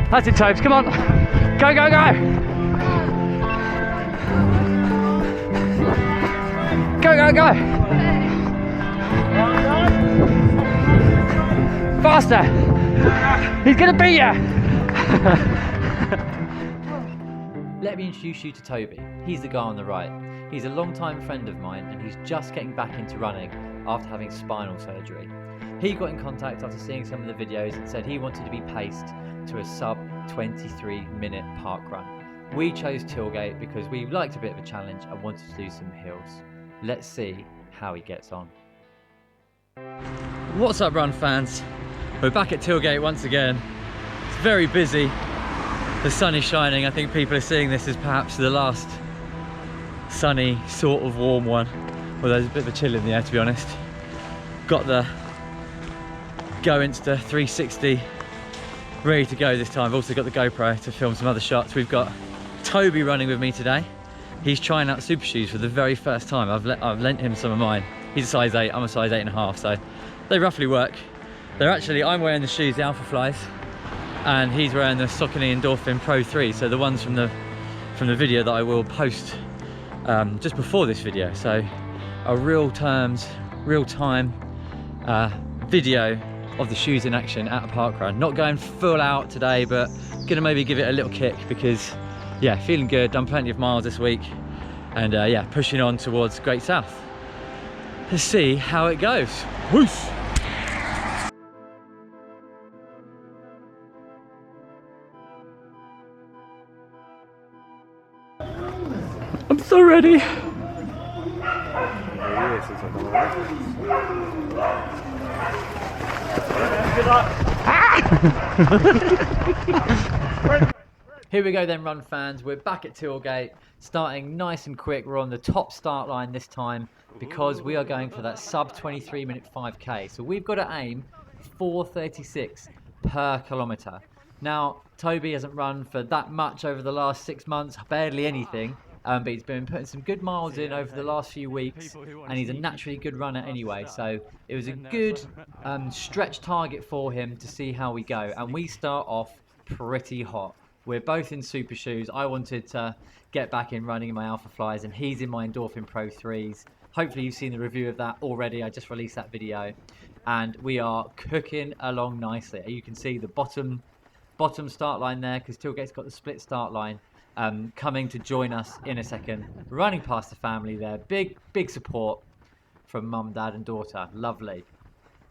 That's it, Tobes, come on. Go, go, go. Go, go, go. Faster. He's gonna beat you. Let me introduce you to Toby. He's the guy on the right. He's a long-time friend of mine and he's just getting back into running after having spinal surgery. He got in contact after seeing some of the videos and said he wanted to be paced to a sub 23-minute park run. We chose Tilgate because we liked a bit of a challenge and wanted to do some hills. Let's see how he gets on. What's up, run fans? We're back at Tilgate once again. It's very busy. The sun is shining. I think people are seeing this as perhaps the last sunny, sort of warm one. Well, there's a bit of a chill in the air, to be honest. Got the Go Insta 360 ready to go this time. I've also got the GoPro to film some other shots. We've got Toby running with me today. He's trying out super shoes for the very first time. I've lent him some of mine. He's a size 8, I'm a size 8.5, so they roughly work. They're actually, I'm wearing the shoes, the Alpha Flies, and he's wearing the Saucony Endorphin Pro 3, so the ones from the video that I will post just before this video. So a real-time video of the shoes in action at a parkrun. Not going full out today, but gonna maybe give it a little kick because, yeah, feeling good. Done plenty of miles this week, and yeah, pushing on towards Great South. Let's see how it goes. Whoosh! I'm so ready. Here we go then, run fans. We're back at Tilgate, starting nice and quick. We're on the top start line this time because we are going for that sub 23-minute 5K. So we've got to aim 4:36 per kilometre. Now, Toby hasn't run for that much over the last 6 months, barely anything. But he's been putting some good miles in over the last few weeks, and he's a naturally good runner anyway, so it was a good stretch target for him to see how we go. And we start off pretty hot. We're both in super shoes. I wanted to get back in running in my Alpha Flies, and he's in my Endorphin Pro 3s. Hopefully you've seen the review of that already. I just released that video, and we are cooking along nicely. You can see the bottom start line there, because Tilgate's got the split start line. Coming to join us in a second, running past the family there. Big support from mum, dad and daughter. Lovely.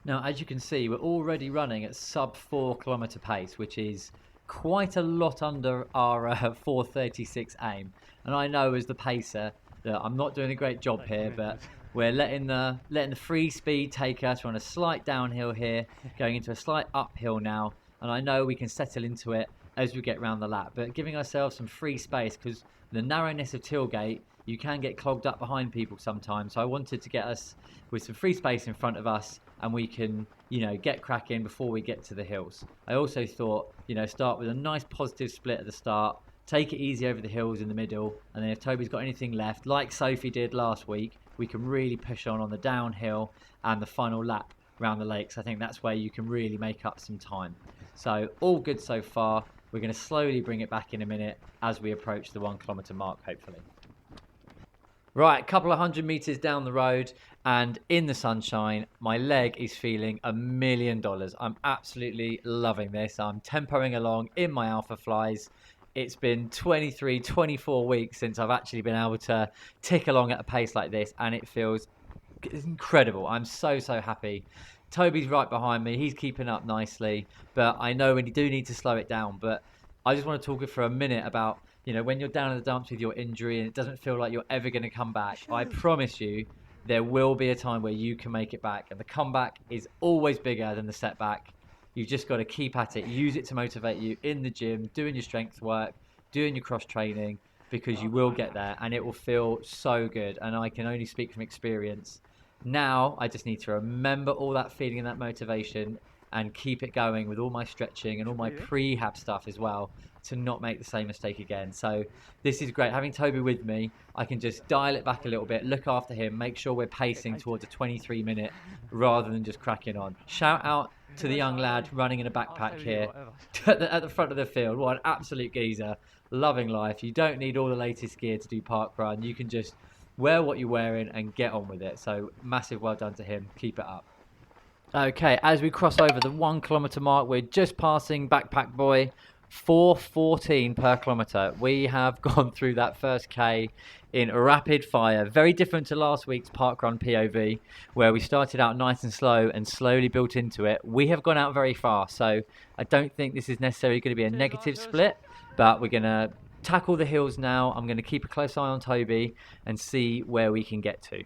Now, as you can see, we're already running at sub 4 kilometre pace, which is quite a lot under our 4:36 aim. And I know as the pacer that I'm not doing a great job here, but we're letting the free speed take us. We're on a slight downhill here, going into a slight uphill now, and I know we can settle into it as we get round the lap, but giving ourselves some free space, because the narrowness of Tilgate, you can get clogged up behind people sometimes. So I wanted to get us with some free space in front of us, and we can, you know, get cracking before we get to the hills. I also thought, you know, start with a nice positive split at the start, take it easy over the hills in the middle, and then if Toby's got anything left, like Sophie did last week, we can really push on the downhill and the final lap around the lakes. I think that's where you can really make up some time. So all good so far. We're going to slowly bring it back in a minute as we approach the 1 kilometre mark, hopefully. Right, a couple of 100 metres down the road and in the sunshine, my leg is feeling $1 million. I'm absolutely loving this. I'm tempoing along in my Alpha Flies. It's been 23, 24 weeks since I've actually been able to tick along at a pace like this, and it feels incredible. I'm so happy. Toby's right behind me. He's keeping up nicely, but I know when you do need to slow it down. But I just want to talk for a minute about, you know, when you're down in the dumps with your injury and it doesn't feel like you're ever going to come back. I promise you, there will be a time where you can make it back, and the comeback is always bigger than the setback. You've just got to keep at it. Use it to motivate you in the gym, doing your strength work, doing your cross training, because you will get there and it will feel so good. And I can only speak from experience. Now I just need to remember all that feeling and that motivation and keep it going with all my stretching and all my prehab stuff as well, to not make the same mistake again. So this is great. Having Toby with me, I can just dial it back a little bit, look after him, make sure we're pacing towards a 23-minute rather than just cracking on. Shout out to the young lad running in a backpack here at the front of the field. What an absolute geezer. Loving life. You don't need all the latest gear to do parkrun. You can just wear what you're wearing and get on with it. So massive well done to him. Keep it up. Okay, as we cross over the 1 kilometre mark, we're just passing Backpack Boy. 4:14 per kilometre. We have gone through that first K in rapid fire. Very different to last week's Parkrun POV, where we started out nice and slow and slowly built into it. We have gone out very fast, so I don't think this is necessarily going to be a negative split, but we're going to tackle the hills now. I'm going to keep a close eye on Toby and see where we can get to.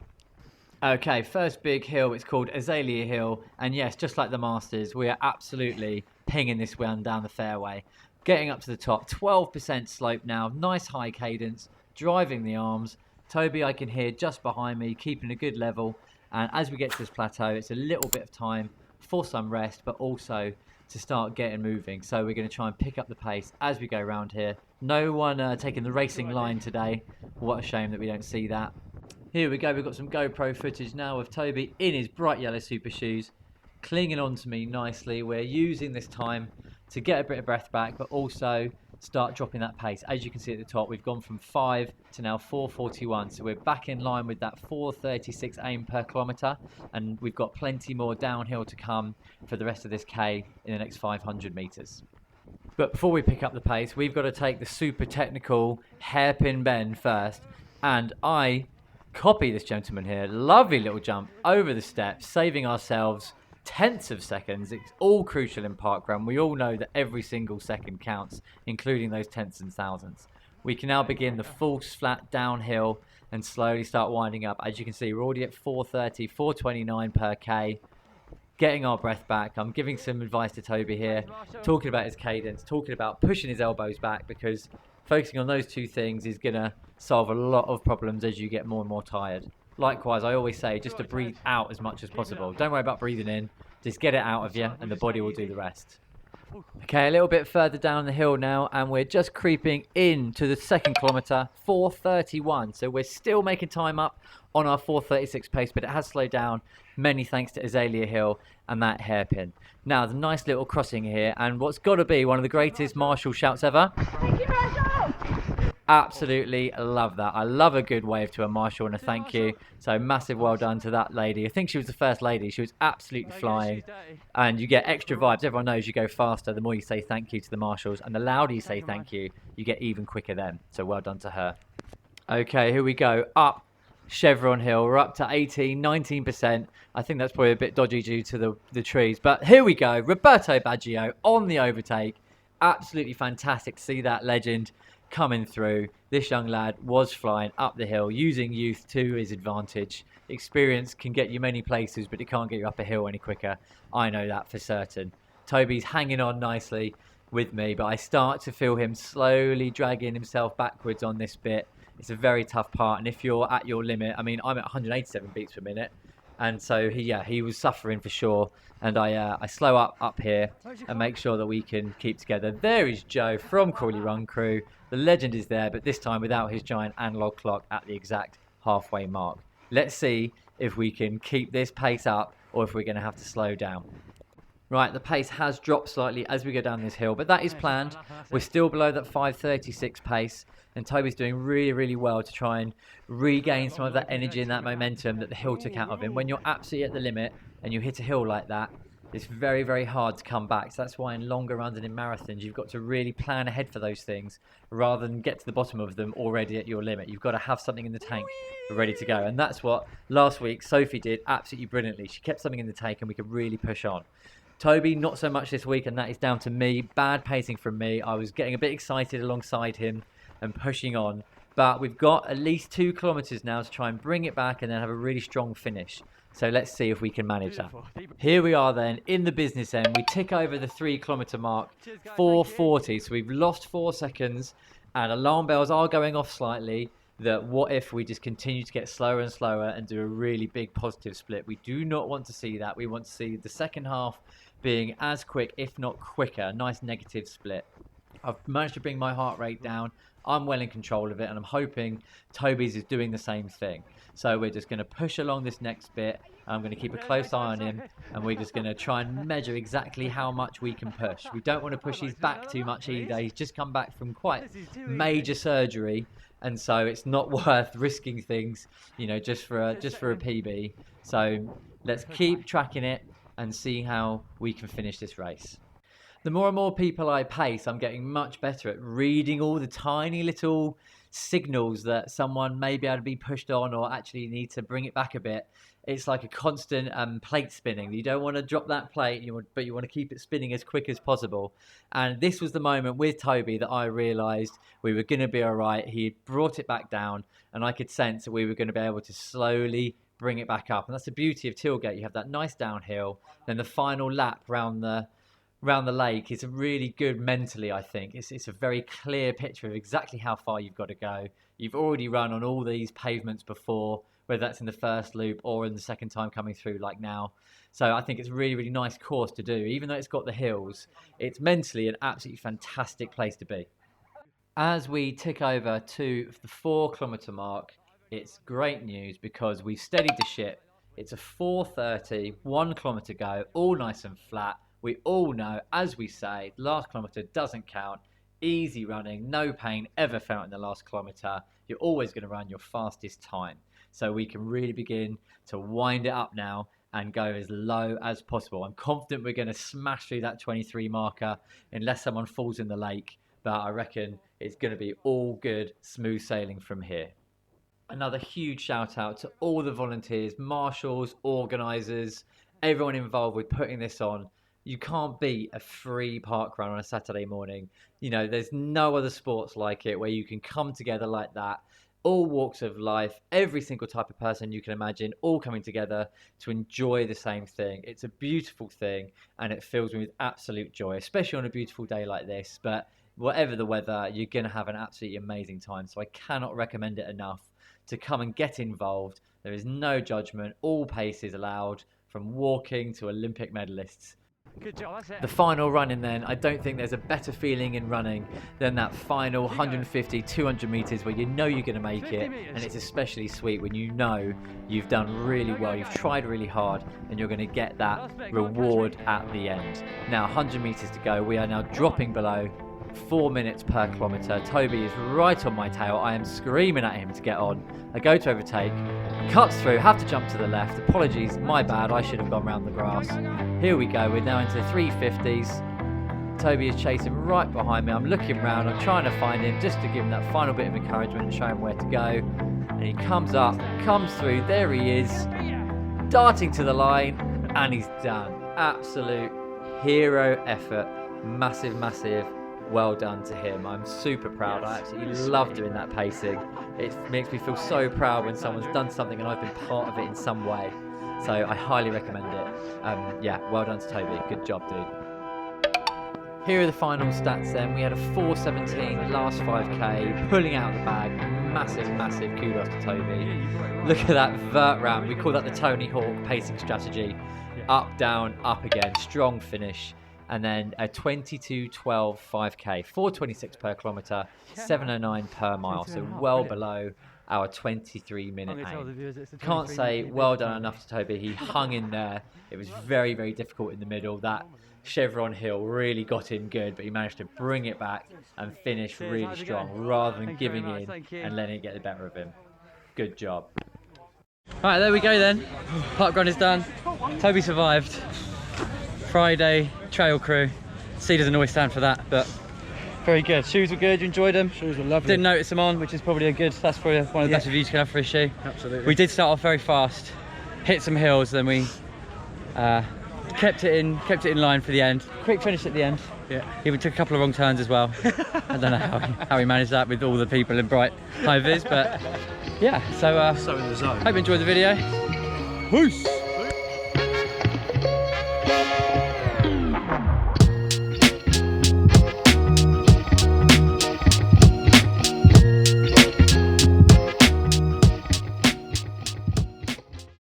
Okay, first big hill, it's called Azalea Hill, and yes, just like the Masters, we are absolutely pinging this one down the fairway. Getting up to the top, 12% slope now, nice high cadence, driving the arms. Toby I can hear just behind me, keeping a good level, and as we get to this plateau, it's a little bit of time for some rest, but also to start getting moving. So we're going to try and pick up the pace as we go around here. No one taking the racing line today. What a shame that we don't see that. Here we go, we've got some GoPro footage now of Toby in his bright yellow super shoes, clinging on to me nicely. We're using this time to get a bit of breath back, but also start dropping that pace. As you can see at the top, we've gone from 5 to now 4:41, so we're back in line with that 4:36 aim per kilometre, and we've got plenty more downhill to come for the rest of this K in the next 500 metres. But before we pick up the pace, we've got to take the super technical hairpin bend first, and I copy this gentleman here. Lovely little jump over the steps, saving ourselves tenths of seconds. It's all crucial in parkrun. We all know that every single second counts, including those tenths and thousandths. We can now begin the false flat downhill and slowly start winding up. As you can see, we're already at 4:30, 4:29 per K, getting our breath back. I'm giving some advice to Toby here, talking about his cadence, talking about pushing his elbows back, because focusing on those two things is going to solve a lot of problems as you get more and more tired. Likewise, I always say just to breathe out as much as possible. Don't worry about breathing in, just get it out of you and the body will do the rest. Okay, a little bit further down the hill now, and we're just creeping into the second kilometre, 4:31. So we're still making time up on our 4:36 pace, but it has slowed down, many thanks to Azalea Hill and that hairpin. Now, the nice little crossing here, and what's got to be one of the greatest Marshall shouts ever. Thank you, Marshall! Absolutely love that. I love a good wave to a Marshall and a thank you. So massive well done to that lady. I think she was the first lady. She was absolutely flying. And you get extra vibes. Everyone knows you go faster the more you say thank you to the Marshalls. And the louder you say thank you, you get even quicker then. So well done to her. Okay, here we go. Up Chevron Hill. We're up to 18, 19%. I think that's probably a bit dodgy due to the trees. But here we go. Roberto Baggio on the overtake. Absolutely fantastic to see that legend coming through. This young lad was flying up the hill, using youth to his advantage. Experience can get you many places, but it can't get you up a hill any quicker. I know that for certain. Toby's hanging on nicely with me, but I start to feel him slowly dragging himself backwards on this bit. It's a very tough part, and if you're at your limit, I mean, I'm at 187 beats per minute, and so he was suffering for sure. And I slow up here and make sure that we can keep together. There is Joe from Crawley Run Crew. The legend is there, but this time without his giant analog clock at the exact halfway mark. Let's see if we can keep this pace up or if we're going to have to slow down. Right, the pace has dropped slightly as we go down this hill, but that is planned. We're still below that 5:36 pace, and Toby's doing really, really well to try and regain some of that energy and that momentum that the hill took out of him. When you're absolutely at the limit and you hit a hill like that, it's very, very hard to come back. So that's why in longer runs and in marathons, you've got to really plan ahead for those things rather than get to the bottom of them already at your limit. You've got to have something in the tank ready to go. And that's what last week Sophie did absolutely brilliantly. She kept something in the tank and we could really push on. Toby, not so much this week, and that is down to me. Bad pacing from me. I was getting a bit excited alongside him and pushing on. But we've got at least 2 kilometres now to try and bring it back and then have a really strong finish. So let's see if we can manage that. Here we are then in the business end. We tick over the 3 kilometre mark, 4:40. So we've lost 4 seconds and alarm bells are going off slightly. That what if we just continue to get slower and slower and do a really big positive split. We do not want to see that. We want to see the second half being as quick, if not quicker. A nice negative split. I've managed to bring my heart rate down. I'm well in control of it, and I'm hoping Toby's is doing the same thing. So we're just going to push along this next bit, I'm going to keep a close eye on him, and we're just going to try and measure exactly how much we can push. We don't want to push his back too much either. He's just come back from quite major surgery, and so it's not worth risking things, you know, just for a PB. So let's keep tracking it and see how we can finish this race. The more and more people I pace, I'm getting much better at reading all the tiny little signals that someone may be able to be pushed on or actually need to bring it back a bit. It's like a constant plate spinning. You don't want to drop that plate, but you want to keep it spinning as quick as possible. And this was the moment with Toby that I realised we were going to be all right. He had brought it back down, and I could sense that we were going to be able to slowly bring it back up. And that's the beauty of Tilgate. You have that nice downhill, then the final lap round the lake is really good mentally. I think it's a very clear picture of exactly how far you've got to go. You've already run on all these pavements before, whether that's in the first loop or in the second time coming through like now. So I think it's a really, really nice course to do. Even though it's got the hills, it's mentally an absolutely fantastic place to be. As we tick over to the 4 kilometre mark, it's great news because we've steadied the ship. It's a 4:30, 1 kilometre go, all nice and flat. We all know, as we say, the last kilometre doesn't count. Easy running, no pain ever felt in the last kilometre. You're always going to run your fastest time. So we can really begin to wind it up now and go as low as possible. I'm confident we're going to smash through that 23 marker unless someone falls in the lake. But I reckon it's going to be all good, smooth sailing from here. Another huge shout out to all the volunteers, marshals, organisers, everyone involved with putting this on. You can't beat a free park run on a Saturday morning. You know, there's no other sports like it where you can come together like that. All walks of life, every single type of person you can imagine, all coming together to enjoy the same thing. It's a beautiful thing, and it fills me with absolute joy, especially on a beautiful day like this. But whatever the weather, you're going to have an absolutely amazing time. So I cannot recommend it enough to come and get involved. There is no judgment. All paces allowed, from walking to Olympic medalists. Good job, that's it. The final run in then, I don't think there's a better feeling in running than that final 150, 200 metres where you know you're going to make it, and it's especially sweet when you know you've done really well, you've tried really hard, and you're going to get that reward at the end. Now 100 metres to go, we are now dropping below 4 minutes per kilometre. Toby is right on my tail. I am screaming at him to get on. I go to overtake, cuts through, have to jump to the left. Apologies, my bad, I should have gone round the grass. Here we go, we're now into 350s. Toby is chasing right behind me. I'm looking round, I'm trying to find him just to give him that final bit of encouragement and show him where to go. And he comes up, comes through, there he is, darting to the line, and he's done. Absolute hero effort. Massive, massive well done to him. I'm super proud. I absolutely love doing that pacing. It makes me feel so proud when someone's done something and I've been part of it in some way. So I highly recommend it. Yeah, well done to Toby. Good job, dude. Here are the final stats then. We had a 4:17 last 5k, pulling out the bag. Massive, massive kudos to Toby. Look at that vert round. We call that the Tony Hawk pacing strategy. Up, down, up again. Strong finish. And then a 22:12 5k, 4:26 per kilometre, 7:09 per mile, so well below our 23-minute aim. Can't say well done enough to Toby. He hung in there. It was very, very difficult in the middle. That chevron hill really got him good, but he managed to bring it back and finish really strong rather than giving in and letting it get the better of him. Good job. Right, there we go then. Parkrun is done. Toby survived. Friday trail crew. C doesn't always stand for that, but very good. Shoes were good. You enjoyed them? Shoes were lovely. Didn't notice them on, which is probably a good. That's probably one of the best reviews you can have for a shoe. Absolutely. We did start off very fast, hit some hills, then we kept it in line for the end. Quick finish at the end. Yeah. Even took a couple of wrong turns as well. I don't know how he managed that with all the people in bright high vis, but yeah. So in the zone. Hope you enjoyed the video. Peace.